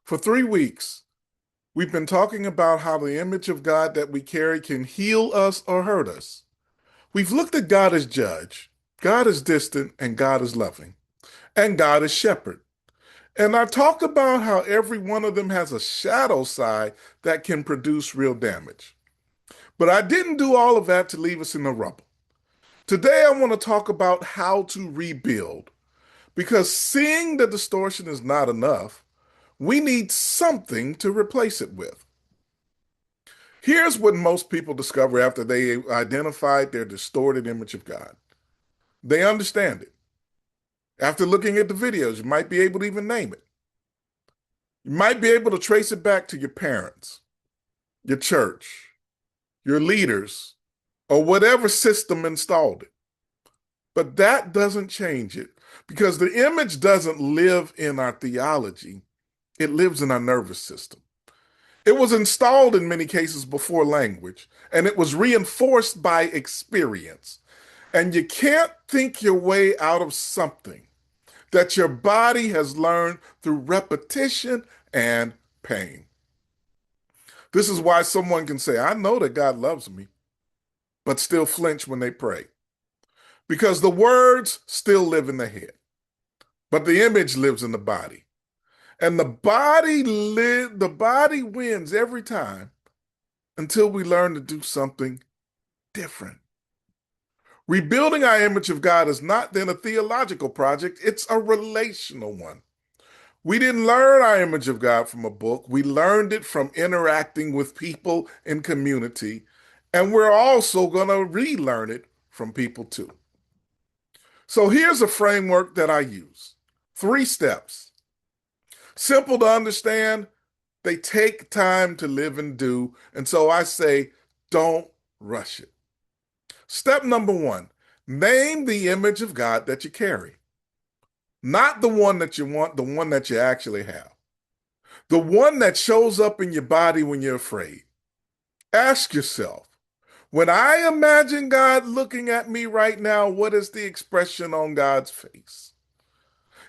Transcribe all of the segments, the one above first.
For 3 weeks, we've been talking about how the image of God that we carry can heal us or hurt us. We've looked at God as judge, God is distant, and God is loving, and God is shepherd. And I talked about how every one of them has a shadow side that can produce real damage. But I didn't do all of that to leave us in the rubble. Today, I want to talk about how to rebuild, because seeing the distortion is not enough. We need something to replace it with. Here's what most people discover after they identified their distorted image of God. They understand it. After looking at the videos, you might be able to even name it. You might be able to trace it back to your parents, your church, your leaders, or whatever system installed it. But that doesn't change it because the image doesn't live in our theology, it lives in our nervous system. It was installed in many cases before language, and it was reinforced by experience. And you can't think your way out of something that your body has learned through repetition and pain. This is why someone can say, I know that God loves me, but still flinch when they pray. Because the words still live in the head, but the image lives in the body. And the body wins every time until we learn to do something different. Rebuilding our image of God is not then a theological project, it's a relational one. We didn't learn our image of God from a book. We learned it from interacting with people in community. And we're also going to relearn it from people too. So here's a framework that I use. 3 steps. Simple to understand. They take time to live and do. And so I say, don't rush it. Step number 1, name the image of God that you carry. Not the one that you want, the one that you actually have. The one that shows up in your body when you're afraid. Ask yourself, when I imagine God looking at me right now, what is the expression on God's face?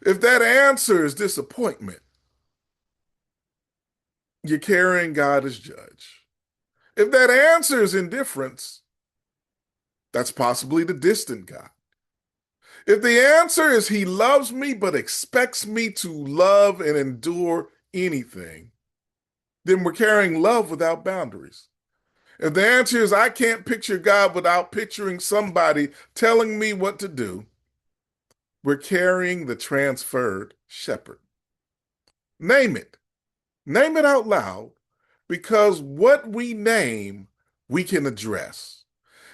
If that answer is disappointment, you're carrying God as judge. If that answer is indifference, that's possibly the distant God. If the answer is he loves me but expects me to love and endure anything, then we're carrying love without boundaries. If the answer is I can't picture God without picturing somebody telling me what to do, we're carrying the transferred shepherd. Name it. Name it out loud, because what we name, we can address.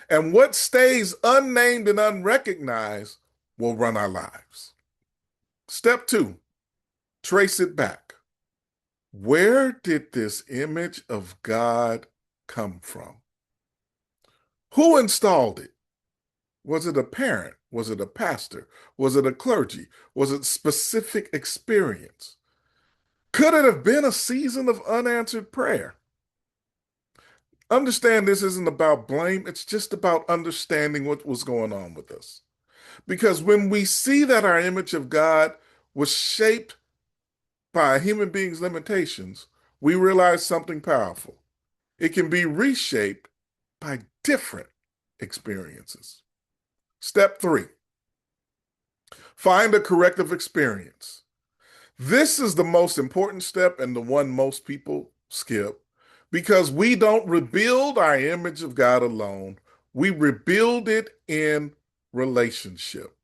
And what stays unnamed and unrecognized will run our lives. Step 2, trace it back. Where did this image of God come from? Who installed it? Was it a parent? Was it a pastor? Was it a clergy? Was it specific experience? Could it have been a season of unanswered prayer? Understand this isn't about blame. It's just about understanding what was going on with us. Because when we see that our image of God was shaped by a human being's limitations, we realize something powerful. It can be reshaped by different experiences. Step 3, find a corrective experience. This is the most important step and the one most people skip, because we don't rebuild our image of God alone. We rebuild it in relationship.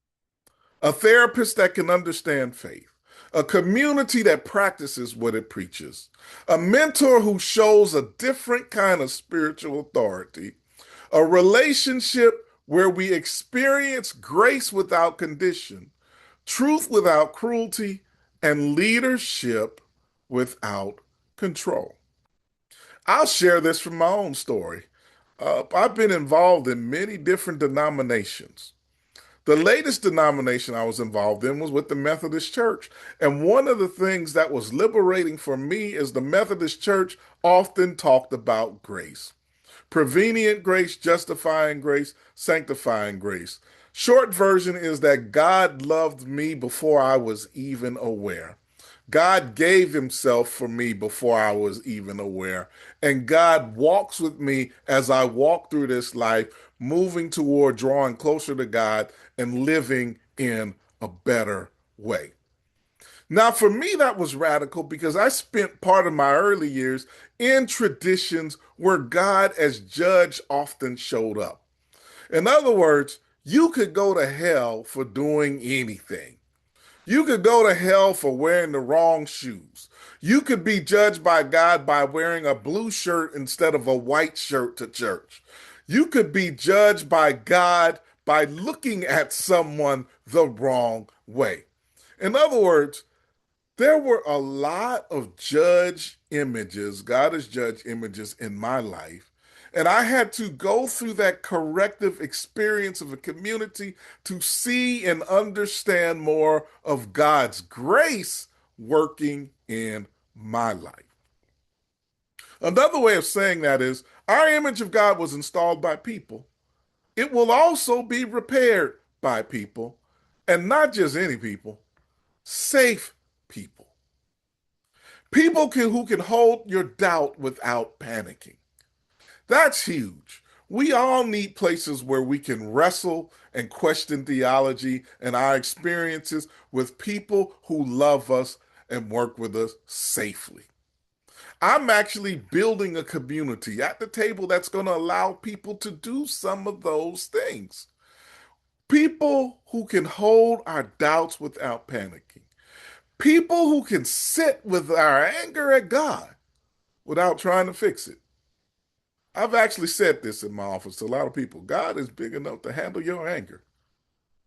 A therapist that can understand faith, a community that practices what it preaches, a mentor who shows a different kind of spiritual authority, a relationship where we experience grace without condition, truth without cruelty, and leadership without control. I'll share this from my own story. I've been involved in many different denominations. The latest denomination I was involved in was with the Methodist Church. And one of the things that was liberating for me is the Methodist Church often talked about grace. Prevenient grace, justifying grace, sanctifying grace. Short version is that God loved me before I was even aware. God gave himself for me before I was even aware. And God walks with me as I walk through this life, moving toward drawing closer to God and living in a better way. Now, for me, that was radical because I spent part of my early years in traditions where God as judge often showed up. In other words, you could go to hell for doing anything. You could go to hell for wearing the wrong shoes. You could be judged by God by wearing a blue shirt instead of a white shirt to church. You could be judged by God by looking at someone the wrong way. In other words, there were a lot of judge images, God as judge images in my life. And I had to go through that corrective experience of a community to see and understand more of God's grace working in my life. Another way of saying that is our image of God was installed by people. It will also be repaired by people, and not just any people, safe people. Who can hold your doubt without panicking. That's huge. We all need places where we can wrestle and question theology and our experiences with people who love us and work with us safely. I'm actually building a community at the table that's going to allow people to do some of those things. People who can hold our doubts without panicking. People who can sit with our anger at God without trying to fix it. I've actually said this in my office to a lot of people. God is big enough to handle your anger.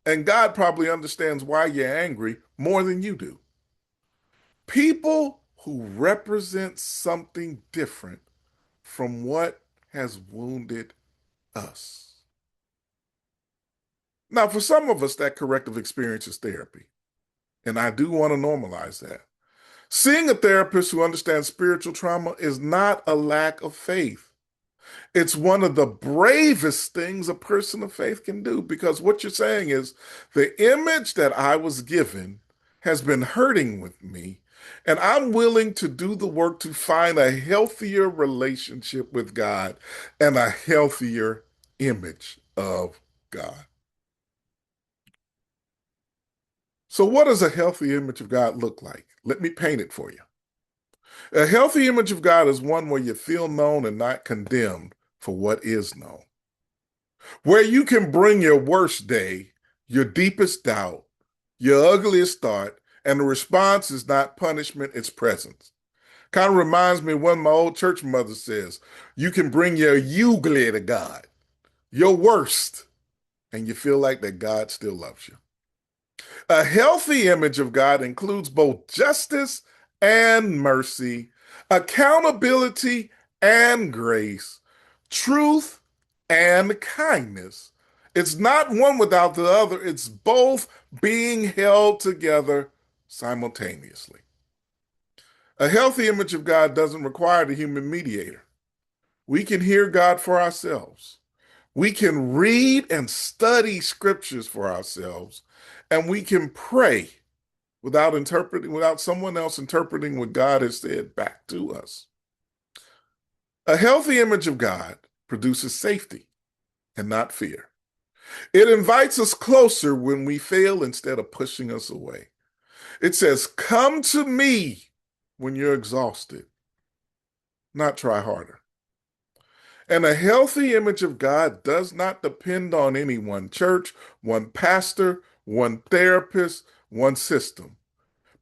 And God probably understands why you're angry more than you do. People who represent something different from what has wounded us. Now, for some of us, that corrective experience is therapy. And I do want to normalize that. Seeing a therapist who understands spiritual trauma is not a lack of faith. It's one of the bravest things a person of faith can do because what you're saying is the image that I was given has been hurting with me, and I'm willing to do the work to find a healthier relationship with God and a healthier image of God. So, what does a healthy image of God look like? Let me paint it for you. A healthy image of God is one where you feel known and not condemned for what is known, where you can bring your worst day, your deepest doubt, your ugliest thought, and the response is not punishment, it's presence. Kind of reminds me of when my old church mother says, you can bring your ugly to God, your worst, and you feel like that God still loves you. A healthy image of God includes both justice and mercy, accountability and grace, truth and kindness. It's not one without the other, it's both being held together simultaneously. A healthy image of God doesn't require the human mediator. We can hear God for ourselves. We can read and study scriptures for ourselves, and we can pray without someone else interpreting what God has said back to us. A healthy image of God produces safety and not fear. It invites us closer when we fail instead of pushing us away. It says, come to me when you're exhausted, not try harder. And a healthy image of God does not depend on any one church, one pastor, one therapist, one system.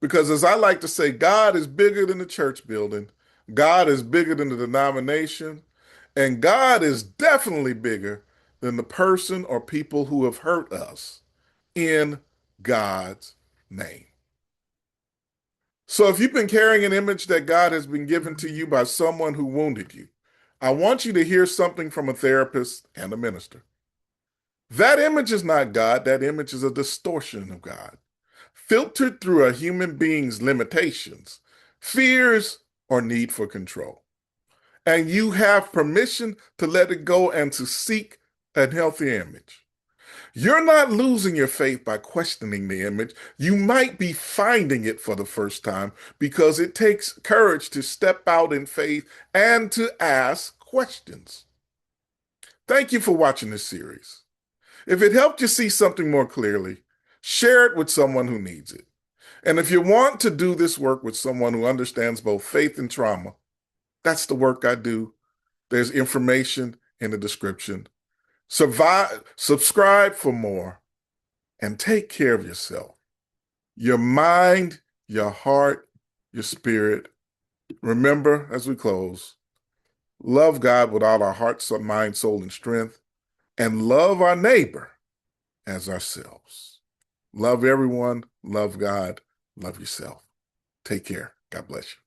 Because as I like to say, God is bigger than the church building, God is bigger than the denomination, and God is definitely bigger than the person or people who have hurt us in God's name. So if you've been carrying an image that God has been given to you by someone who wounded you, I want you to hear something from a therapist and a minister. That image is not God, that image is a distortion of God, filtered through a human being's limitations, fears, or need for control. And you have permission to let it go and to seek a healthy image. You're not losing your faith by questioning the image. You might be finding it for the first time because it takes courage to step out in faith and to ask questions. Thank you for watching this series. If it helped you see something more clearly, share it with someone who needs it. And if you want to do this work with someone who understands both faith and trauma, that's the work I do. There's information in the description. Subscribe for more, and take care of yourself. Your mind, your heart, your spirit. Remember, as we close, love God with all our heart, mind, soul, and strength, and love our neighbor as ourselves. Love everyone, love God, love yourself. Take care. God bless you.